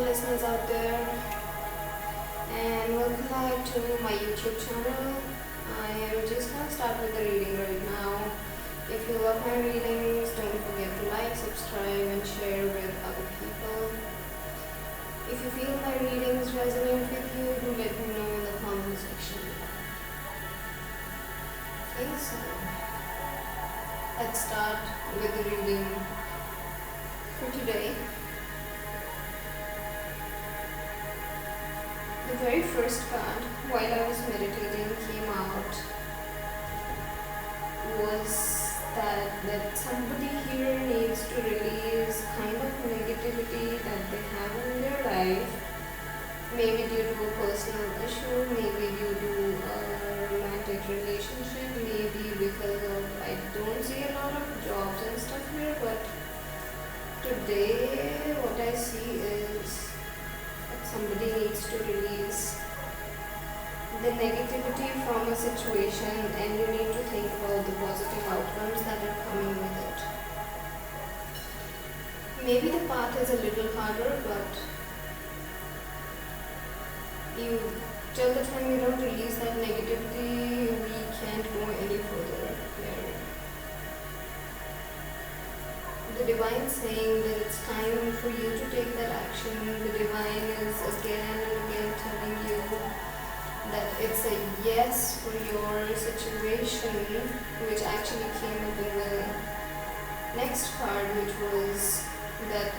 listeners out there, and welcome back to my YouTube channel. I am just gonna start with the reading right now. If you love my readings, don't forget to like, subscribe, and share with other people. If you feel my readings resonate with you, do let me know in the comment section. Okay, so let's start with the reading for today. The very first card, while I was meditating, came out was that somebody here needs to release kind of negativity that they have in their life, maybe due to a personal issue, maybe due to a romantic relationship, maybe because of, I don't see a lot of jobs and stuff here, but today what I see is somebody needs to release the negativity from a situation, and you need to think about the positive outcomes that are coming with it. Maybe the path is a little harder, but till the time you don't release that negativity, we can't go any further here. The divine saying that it's time for you to take that action. The divine is again and again telling you that it's a yes for your situation, which actually came up in the next card, which was that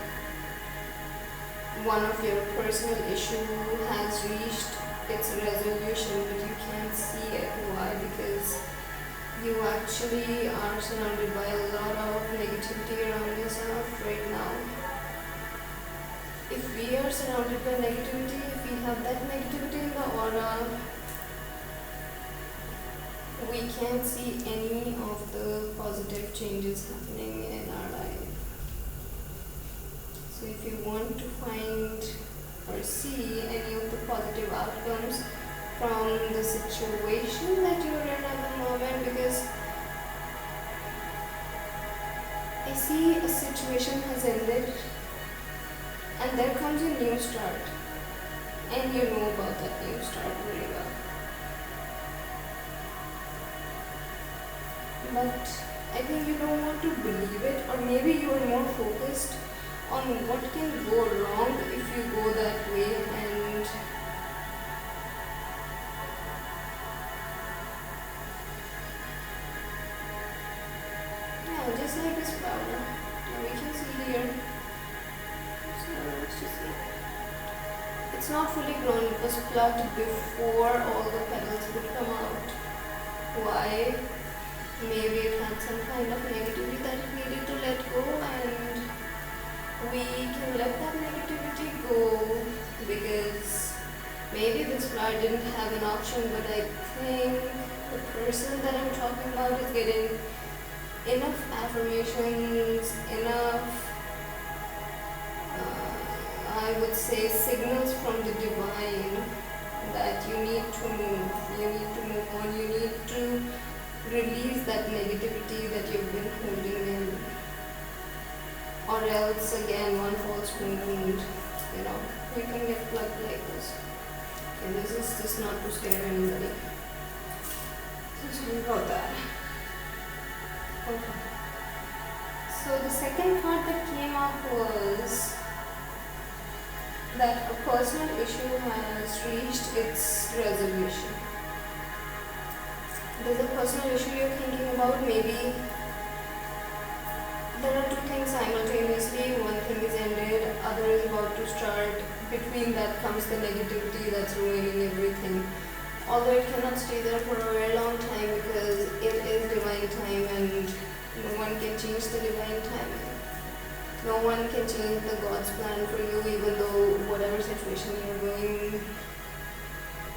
one of your personal issue has reached its resolution, but you can't see it. Why? Because you actually are surrounded by a lot of negativity around yourself right now. If we are surrounded by negativity, if we have that negativity in the aura, we can't see any of the positive changes happening in our life. So if you want to find or see any of the positive outcomes from the situation that you're in at the moment, because I see a situation has ended and there comes a new start, and you know about that new start very well. But I think you don't want to believe it, or maybe you are more focused on what can go wrong if you go that way, and yeah, just like this flower, we can see here. So let's just see. It's not fully grown, it was plucked before all the petals would come out. Why? Maybe it had some kind of negativity that it needed to let go, and we can let that negativity go, because maybe this flower didn't have an option, but I think the person that I'm talking about is getting enough affirmations, enough I would say signals from the divine that you need to move on, you need to release that negativity that you've been holding in, or else again one false wound, you can get plugged like this. Okay, this is just not to scare anybody. So sorry about that. Okay. So the second card that came up was that a personal issue has reached its resolution. There's a personal issue you're thinking about. Maybe there are two things simultaneously. One thing is ended, other is about to start. Between that comes the negativity that's ruining everything. Although it cannot stay there for a very long time, because it is divine time and no one can change the divine timing. No one can change the God's plan for you, even though whatever situation you're going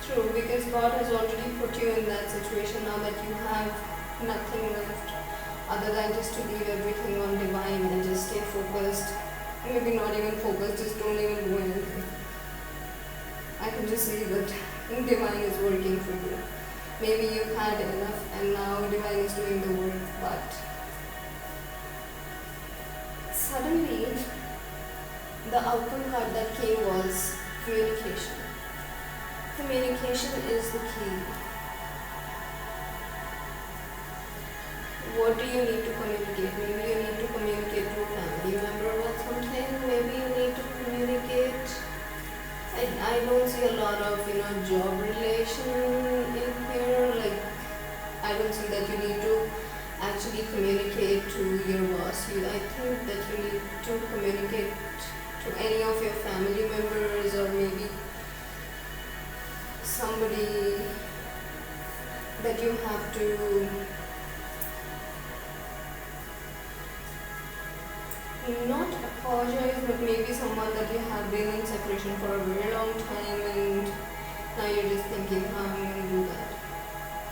through, because God has already put you in that situation now that you have nothing left other than just to leave everything on divine and just stay focused. Maybe not even focused, just don't even do anything. I can just see that divine is working for you. Maybe you've had enough and now divine is doing the work, but suddenly the outcome card that came was communication. Communication is the key. What do you need to communicate? Maybe you need to communicate to a family member about something. Maybe you need to communicate. I don't see a lot of job relation in here. Like, I don't see that you need to actually communicate to your boss. I think that you need to communicate to any of your family members, or maybe somebody that you have to not apologize, but maybe someone that you have been in separation for a very long time, and now you're just thinking, how am I going to do that?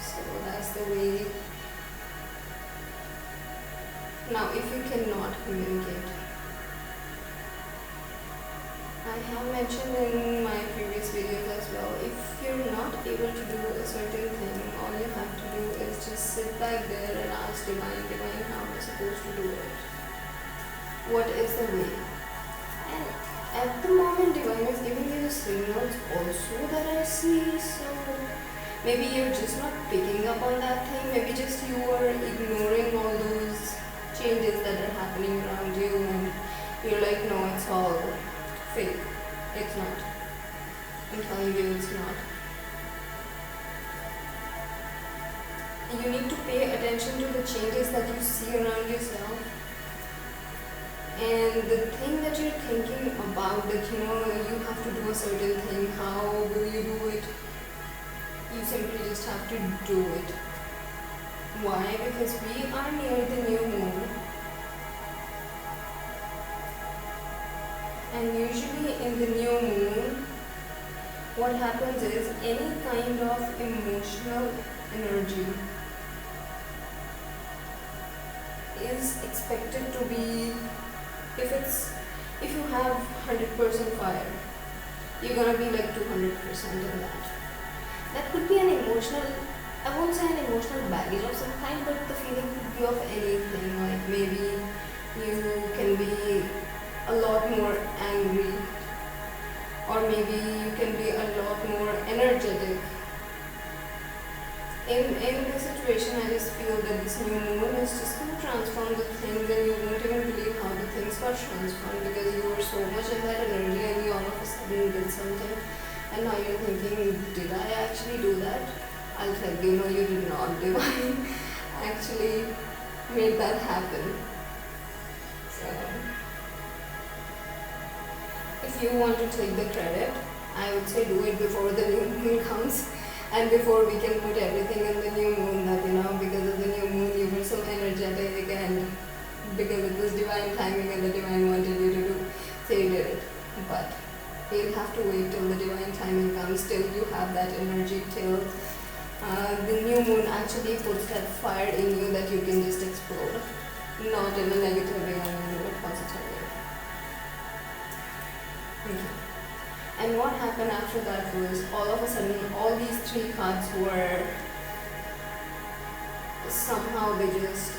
So that's the way. Now, if you cannot communicate, I have mentioned in my previous videos as well, if you're not able to do a certain thing, all you have to do is just sit back there and ask Divine, how am I supposed to do it? What is the way? And at the moment, Divine is giving you the signals also that I see, so maybe you're just not picking up on that thing, maybe just you are ignoring all those changes that are happening around you, and you're like, no, it's all fake. It's not. I'm telling you, it's not. You need to pay attention to the changes that you see around yourself. And the thing that you're thinking about, that you have to do a certain thing, how will you do it? You simply just have to do it. Why? Because we are near the new moon. And usually in the new moon, what happens is any kind of emotional energy is expected to be, if you have 100% fire, you're gonna be like 200% in that. That could be an emotional, I won't say an emotional baggage of some kind, but the feeling could be of anything. Like maybe you can be a lot more angry, or maybe you can be a lot more energetic. In this situation, I just feel that this new moon is just going to transform the things, and you won't even believe how the things got transformed, because you were so much in that energy and you all of a sudden did something, and now you're thinking, did I actually do that? I'll tell you, no, you did not. Divine actually made that happen. So, if you want to take the credit, I would say do it before the new moon comes. And before we can put everything in the new moon, that because of the new moon you were so energetic, and because it was divine timing and the divine wanted you to do, so you did it. But you'll have to wait till the divine timing comes, till you have that energy, till the new moon actually puts that fire in you that you can just explode. Not in a negative way, I mean in a positive way. Okay. And what happened after that was, all of a sudden, all these three cards were, somehow they just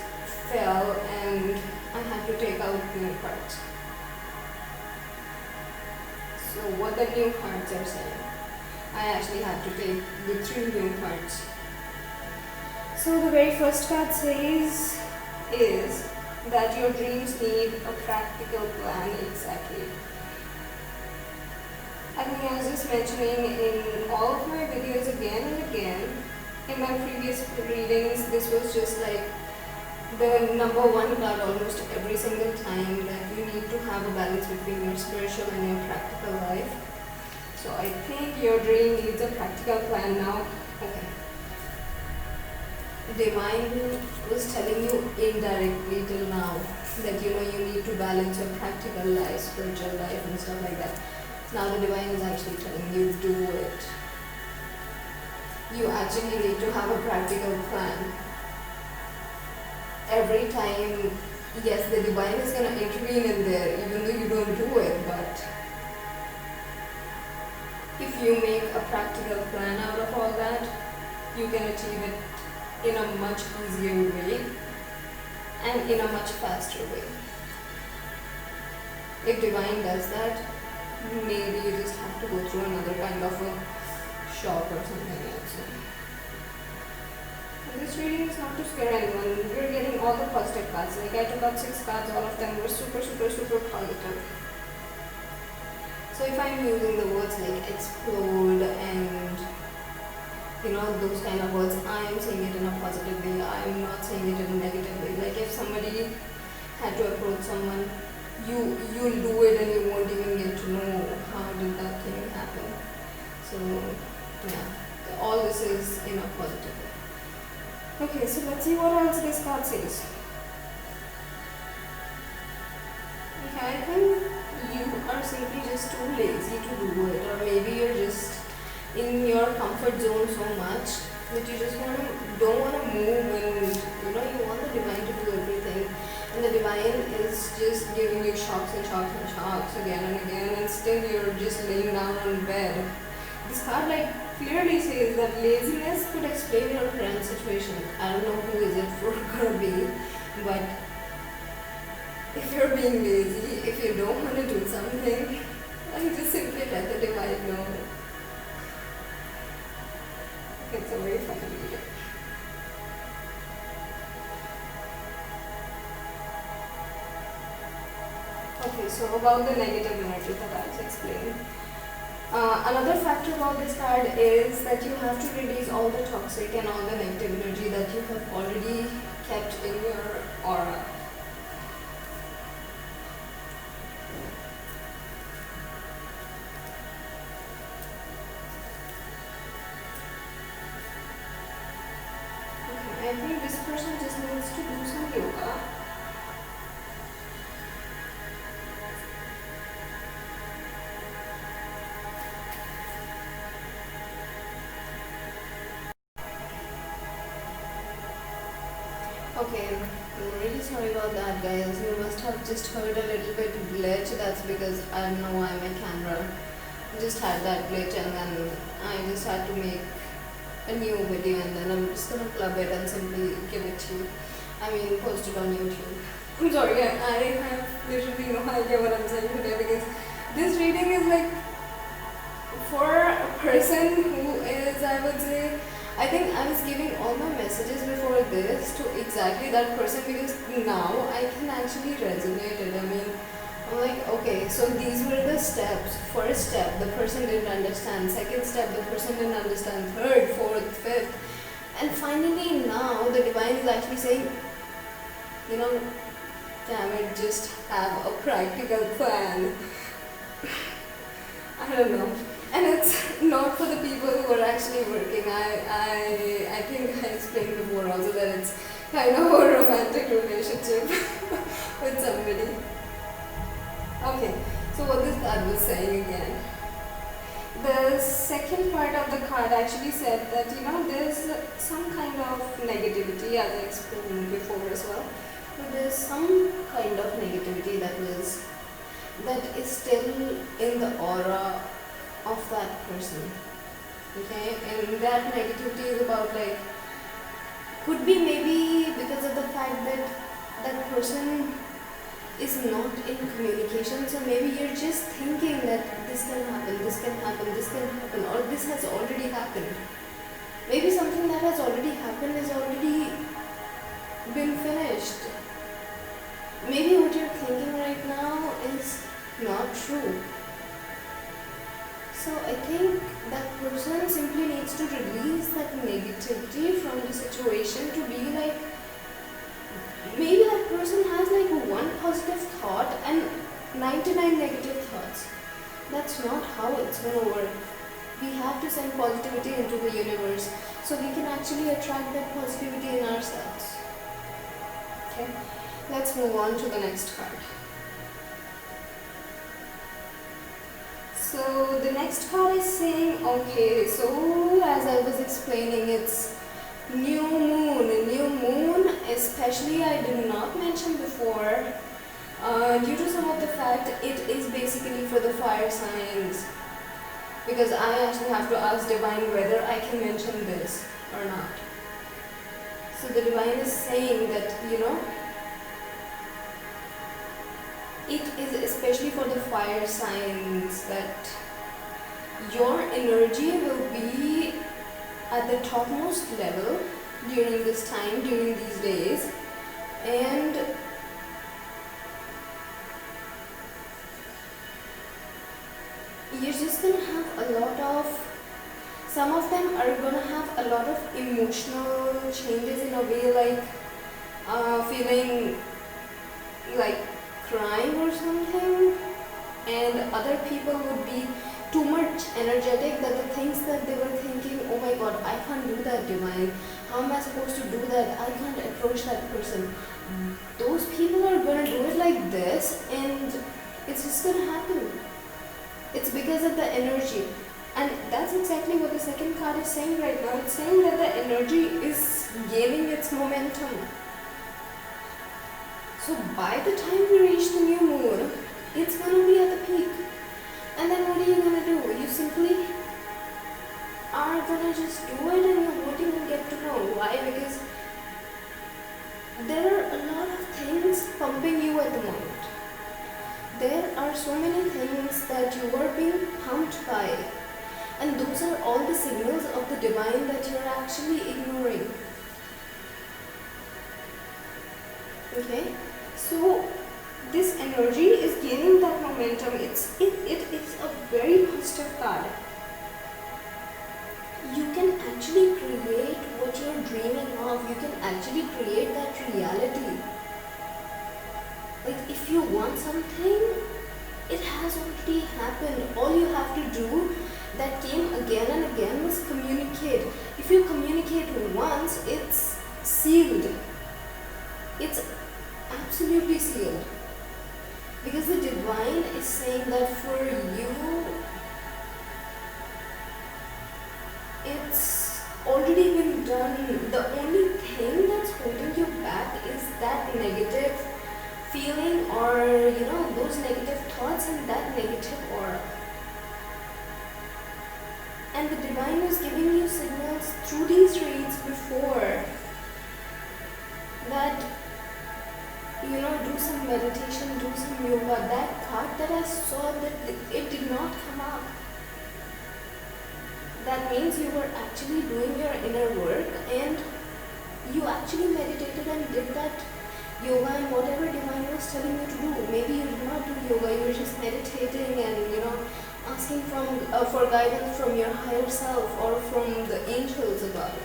fell, and I had to take out new cards. So what the new cards are saying, I actually had to take the three new cards. So the very first card says is that your dreams need a practical plan. Exactly. I think I was just mentioning in all of my videos again and again, in my previous readings, this was just like the number one card almost every single time, that you need to have a balance between your spiritual and your practical life. So I think your dream needs a practical plan now. Okay. Divine was telling you indirectly till now that you need to balance your practical life, spiritual life and stuff like that. Now the divine is actually telling you, do it. You actually need to have a practical plan. Every time, yes, the divine is going to intervene in there, even though you don't do it, but if you make a practical plan out of all that, you can achieve it in a much easier way and in a much faster way. If divine does that, maybe you just have to go through another kind of a shock or something else. So, this reading is not to scare anyone. We're getting all the positive cards. Like I took out 6 cards, all of them were super, super, super positive. So if I'm using the words like explode and those kind of words, I am saying it in a positive way. I am not saying it in a negative way. Like if somebody had to approach someone, you'll do it and you won't even get to know how did that thing happen. So yeah, all this is in a positive way. Okay, so let's see what else this card says. Okay, I think you are simply just too lazy to do it, or maybe you're just in your comfort zone so much that you just don't want to move, and you want the divine to do everything, and the divine is just giving you shocks and shocks and shocks again and again, and still you're just laying down on bed. This card clearly says that laziness could explain your current situation. I don't know who is it for gonna be, but if you're being lazy, if you don't want to do something, just simply let the divine know. It's a very funny video. Okay, so about the negative energy that I was explaining. Another factor about this card is that you have to release all the toxic and all the negative energy that you have already kept in your aura. Okay, I think this person just needs to do some yoga. Okay, I'm really sorry about that, guys. You must have just heard a little bit glitch. That's because I don't know why my camera just had that glitch, and then I just had to make a new video, and then I'm just gonna club it and simply give it to you. Post it on YouTube. I'm sorry, I have literally no idea what I'm saying today, because this reading is like for a person who is, I would say, I think I was giving all my messages before this to exactly that person, because now I can actually resonate it. I'm like, okay, so these were the steps. First step, the person didn't understand. Second step, the person didn't understand. Third, fourth, fifth. And finally now the divine is actually saying, damn it, just have a practical plan. I don't know. And it's not for the people who are actually working. I think I explained before also that it's kind of a romantic relationship with somebody. Okay, so what this card was saying again. The second part of the card actually said that, there's some kind of negativity, as I explained before as well. But there's some kind of negativity that is still in the aura of that person. Okay, and that negativity is about could be maybe because of the fact that that person is not in communication. So maybe you're just thinking that this can happen, this can happen, this can happen, or this has already happened. Maybe something that has already happened is already been finished. Maybe what you're thinking right now is not true. So I think that person simply needs to release that negativity from the situation to be maybe that person has one positive thought and 99 negative thoughts. That's not how it's going to work. We have to send positivity into the universe so we can actually attract that positivity in ourselves. Okay, let's move on to the next card. So the next card is saying, okay, so as I was explaining, it's new moon. New moon, especially I did not mention before, due to some of the fact it is basically for the fire signs, because I actually have to ask divine whether I can mention this or not. So the divine is saying that it is especially for the fire signs that your energy will be at the topmost level during this time, during these days, and you're just gonna have a lot of, some of them are gonna have a lot of emotional changes in a way, like feeling like crying or something, and other people would be too much energetic that the things that they were thinking, oh my god, I can't do that, divine, how am I supposed to do that, I can't approach that person. Those people are gonna do it like this, and it's just gonna happen. It's because of the energy. And that's exactly what the second card is saying right now. It's saying that the energy is gaining its momentum. So by the time we reach the new moon, it's going to be at the peak. And then what are you going to do? You simply are going to just do it, and you won't even get to know. Why? Because there are a lot of things pumping you at the moment. There are so many things that you are being pumped by. And those are all the signals of the divine that you're actually ignoring. Okay? So this energy is gaining that momentum. It is a very positive card. You can actually create what you're dreaming of. You can actually create that reality. Like if you want something, it has already happened. All you have to do that came again and again was communicate. If you communicate once, it's sealed. It's absolutely sealed. Because the divine is saying that for you, it's already been done. The only thing that's holding you back is that negative feeling, or those negative thoughts and that negative aura. And the divine was giving you signals through these reads before that do some meditation, do some yoga. That card that I saw, that it did not come up. That means you were actually doing your inner work, and you actually meditated and did that yoga and whatever divine was telling you to do. Maybe you did not do yoga, you were just meditating and asking for guidance from your higher self or from the angels above.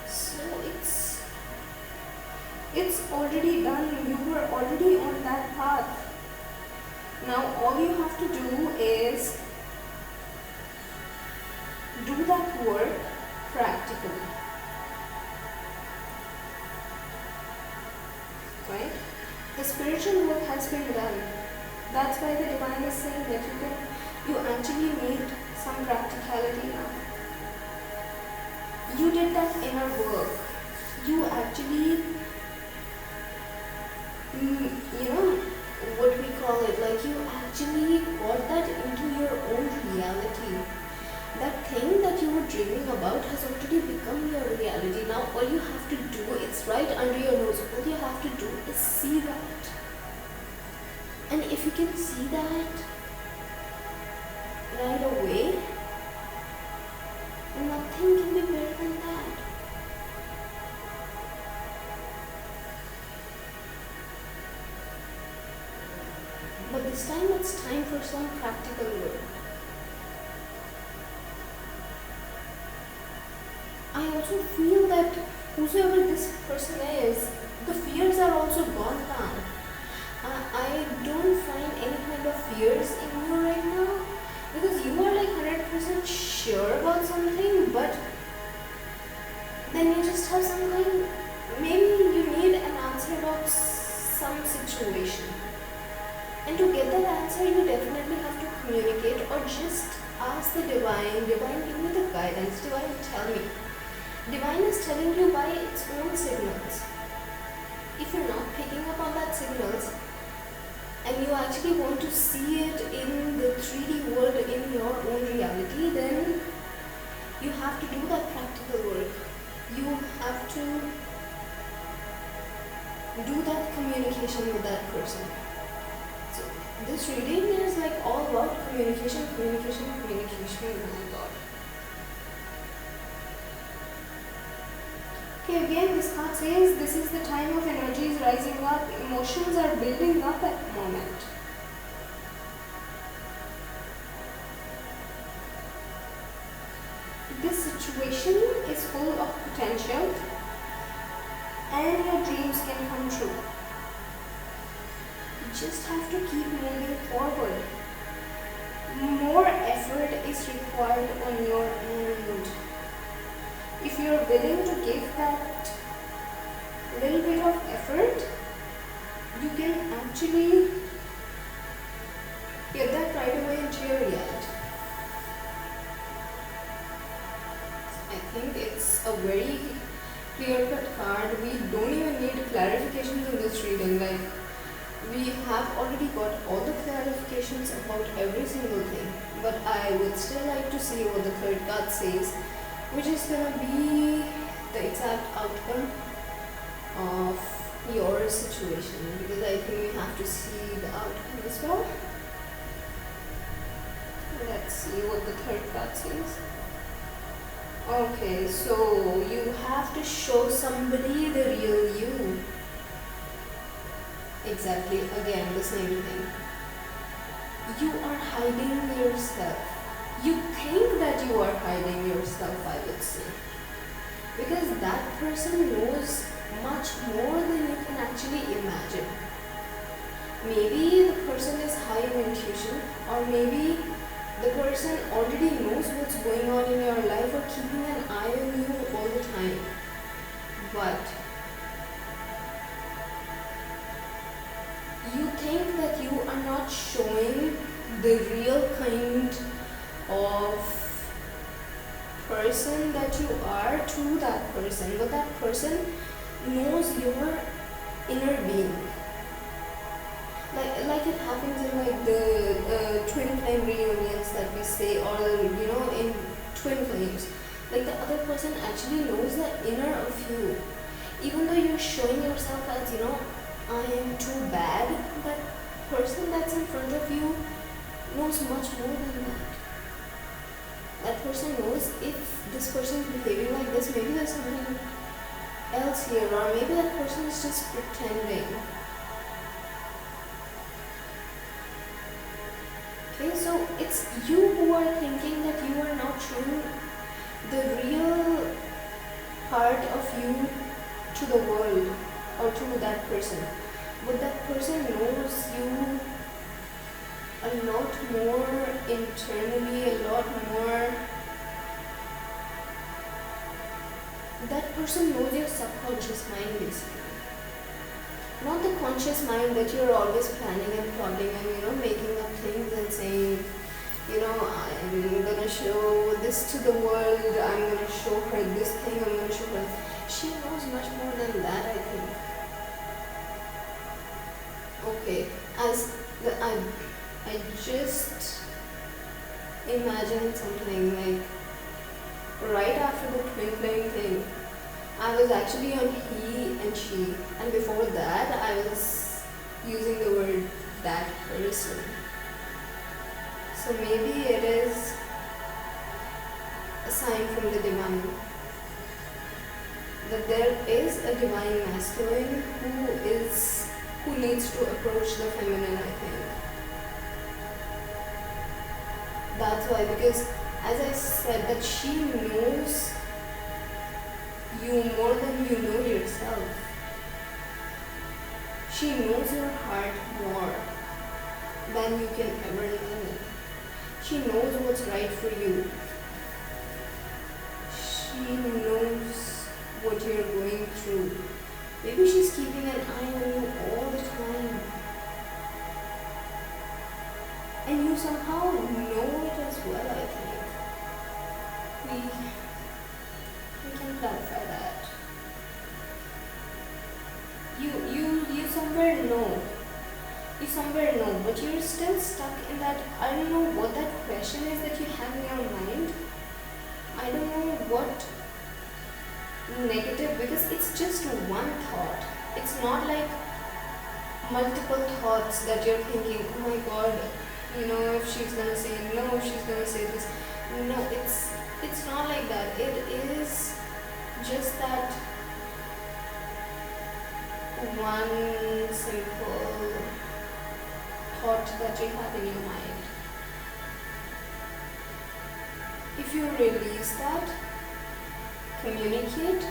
So it's already done. You were already on that path. Now all you have to do is do that work practically. Right? The spiritual work has been done. That's why the divine is saying that you actually need some practicality now. You did that inner work. You actually, what we call it, like you actually got that into your own reality. That thing that you were dreaming about has already become your reality. Now all you have to do, it's right under your nose, all you have to do is see that. And if you can see that right away, nothing can be better than that. But this time it's time for some practical work. I also feel that whosoever this person is, the fears are also gone now. I don't find any kind of fears in you right now, because you are like 100% sure about something, but then you just have something, maybe you need an answer about some situation. And to get that answer, you definitely have to communicate or just ask the divine, give me the guidance, divine, tell me. Divine is telling you by its own signals. If you're not picking up on that signals, and you actually want to see it in the 3D world in your own reality, then you have to do that practical work. You have to do that communication with that person. So this reading is like all about communication. Oh my god. Okay, again this card says this is the time of energies rising up, emotions are building up at the moment. This situation is full of potential and your dreams can come true. You just have to keep moving forward. More effort is required on your end. If you are willing to give that little bit of effort, you can actually get that right away into your reality. I think it's a very clear-cut card. We don't even need clarifications in this reading. Like, we have already got all the clarifications about every single thing. But I would still like to see what the third card says, which is gonna be the exact outcome of your situation, because I think we have to see the outcome as well. Let's see what the third card says. Okay, so you have to show somebody the real you. Exactly, again the same thing. You are hiding yourself. You think that you are hiding yourself, I would say. Because that person knows much more than you can actually imagine. Maybe the person is high in intuition, or maybe the person already knows what's going on in your life or keeping an eye on you all the time. But you think that you are not showing the real kind of person that you are to that person, but that person knows your inner being. Like it happens in like the Twinflame reunions that we say, or in twin flames. Like the other person actually knows the inner of you. Even though you're showing yourself as I am too bad, that person that's in front of you knows much more than that. That person knows if this person is behaving like this, maybe there's something else here, or maybe that person is just pretending. Okay, so it's you who are thinking that you are not showing the real part of you to the world or to that person. But that person knows you a lot more internally, a lot more. That person knows your subconscious mind basically. Not the conscious mind that you're always planning and plotting and making up things and saying, I'm gonna show this to the world, I'm gonna show her this thing, I'm gonna show her. She knows much more than that, I think. Okay, I just imagined something like right after the twin flame thing. I was actually on he and she, and before that I was using the word that person. So maybe it is a sign from the divine that there is a divine masculine who needs to approach the feminine, I think. That's why, because as I said, that she knows you more than you know yourself. She knows your heart more than you can ever know. She knows what's right for you. She knows what you're going through. Maybe she's keeping an eye on you all the time. And you somehow know it as well, I think. We can clarify that. You somewhere know. You somewhere know, but you're still stuck in that. I don't know what that question is that you have in your mind. I don't know what negative, because it's just one thought. It's It's not like multiple thoughts that you're thinking, oh my god, if she's gonna say no, if she's gonna say this. No, it's not like that. It is just that one simple thought that you have in your mind. If you release that, communicate,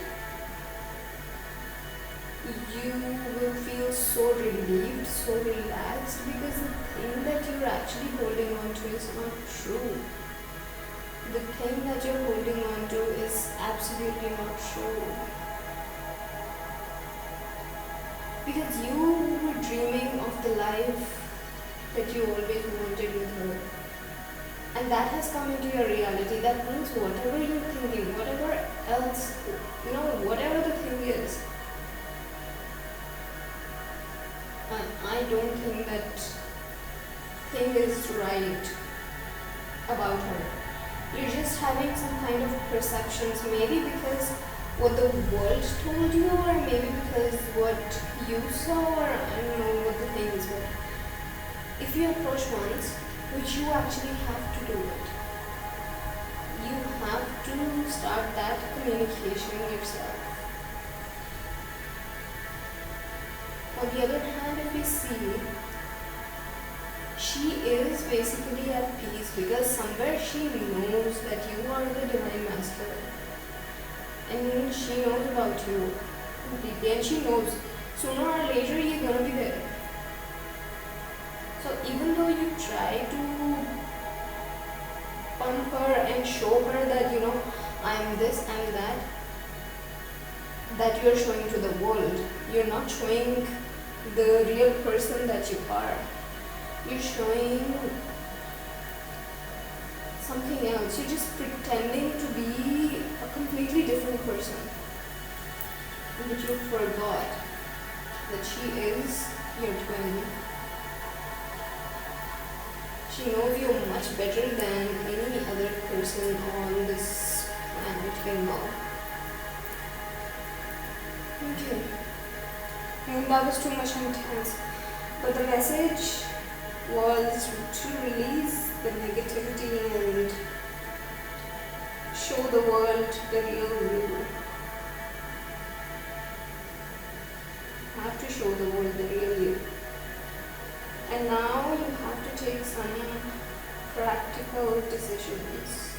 you will feel so relieved, so relaxed, because the thing that you're actually holding on to is not true. The thing that you're holding on to is absolutely not true. Because you were dreaming of the life that you always wanted with her. And that has come into your reality. That means whatever you're thinking, whatever else, whatever the thing is, I don't think that thing is right about her. You're just having some kind of perceptions, maybe because what the world told you, or maybe because what you saw, or I don't know what the thing is. But if you approach once, which you actually have to do it, you have to start that communication yourself. On the other hand, if we see, she is basically at peace because somewhere she knows that you are the Divine Master, and she knows about you completely, and she knows sooner or later you're gonna be there. So even though you try to pump her and show her that I am this, I am that you're showing to the world, you're not showing the real person that you are. You're showing something else. You're just pretending to be a completely different person. But you forgot that she is your twin. She knows you much better than any other person on this planet till now. Okay. And that was too much intense. But the message was to release the negativity and show the world the real you. You have to show the world the real you. And now you have to take some practical decisions.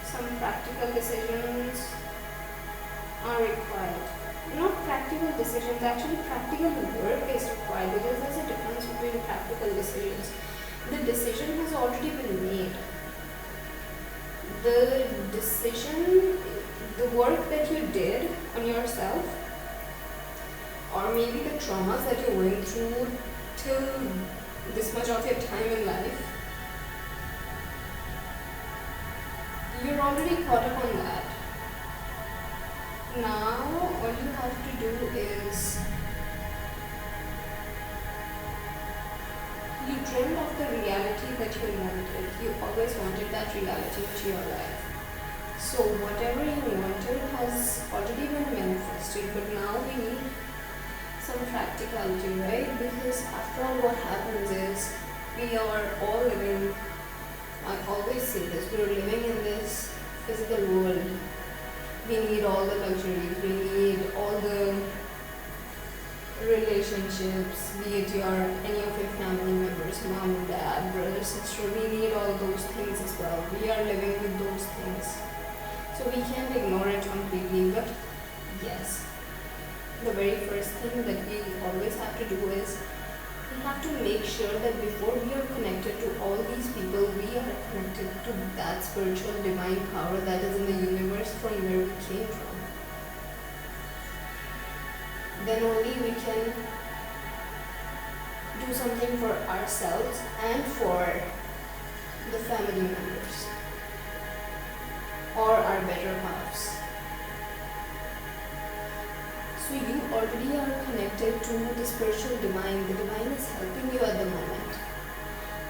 Some practical decisions are required. Not practical decisions, actually practical work is required, because there's a difference between practical decisions. The decision has already been made. The decision, the work that you did on yourself, or maybe the traumas that you went through till this much of your time in life, you're already caught up on that. Now all you have to do is, you dreamed of the reality that you wanted. You always wanted that reality into your life. So whatever you wanted has already been manifested, but now we need some practicality, right? Because after all, what happens is, we are all living, I always say this, we're living in this physical world. We need all the luxuries, we need all the relationships, be it any of your family members, mom, dad, brother, sister, we need all those things as well. We are living with those things. So we can't ignore it completely, but yes, the very first thing that we always have to do is, we have to make sure that before we are connected to all these people, we are connected to that spiritual divine power that is in the universe from where we came from. Then only we can do something for ourselves and for the family members or our better halves. So you already are connected to the spiritual divine. The divine is helping you at the moment.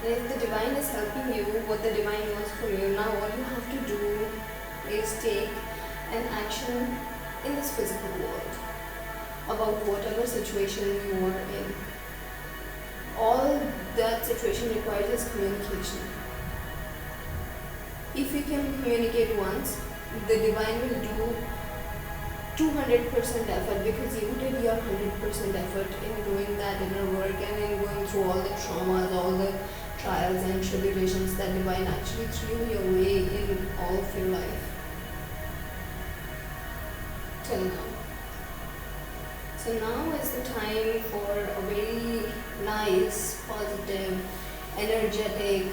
And if the divine is helping you, what the divine wants from you, now all you have to do is take an action in this physical world. about whatever situation you are in. All that situation requires is communication. If you can communicate once, the divine will do 200% effort, because you did your 100% effort in doing that inner work and in going through all the traumas, all the trials and tribulations that divine actually threw your way in all of your life till now. So now is the time for a very nice, positive, energetic,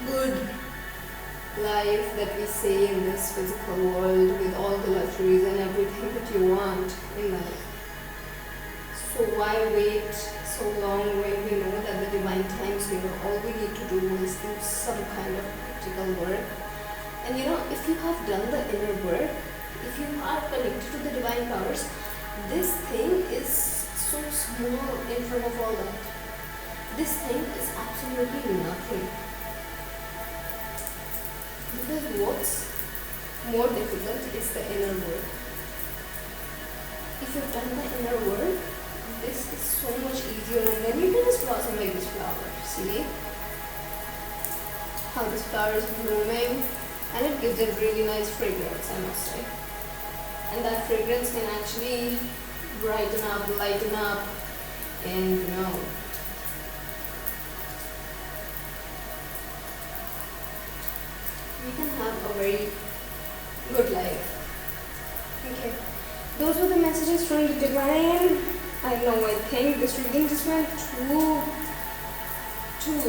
good life that we see in this physical world, with all the luxuries and everything that you want in life. So why wait so long when we know that the divine times here, all we need to do is do some kind of practical work. And if you have done the inner work, if you are connected to the divine powers, this thing is so small in front of all that. This thing is absolutely nothing. Because what's more difficult is the inner work. If you've done the inner work, this is so much easier, and then you can just blossom like this flower. See how this flower is blooming, and it gives a really nice fragrance, I must say. And that fragrance can actually brighten up, lighten up, and we can have a very good life. Okay, those were the messages from the divine. I know, I think this reading just went too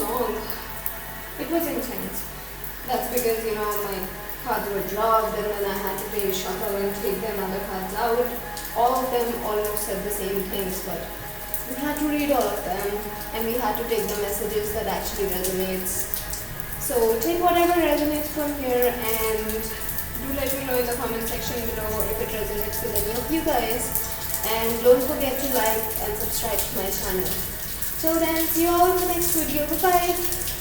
long. It was intense. That's because my cards were dropped, and then I had to play shuffle and take them other cards out. All of them almost said the same things, but we had to read all of them, and we had to take the messages that actually resonates. So take whatever resonates from here, and do let me know in the comment section below if it resonates with any of you guys. And don't forget to like and subscribe to my channel. So then, see you all in the next video. Bye bye.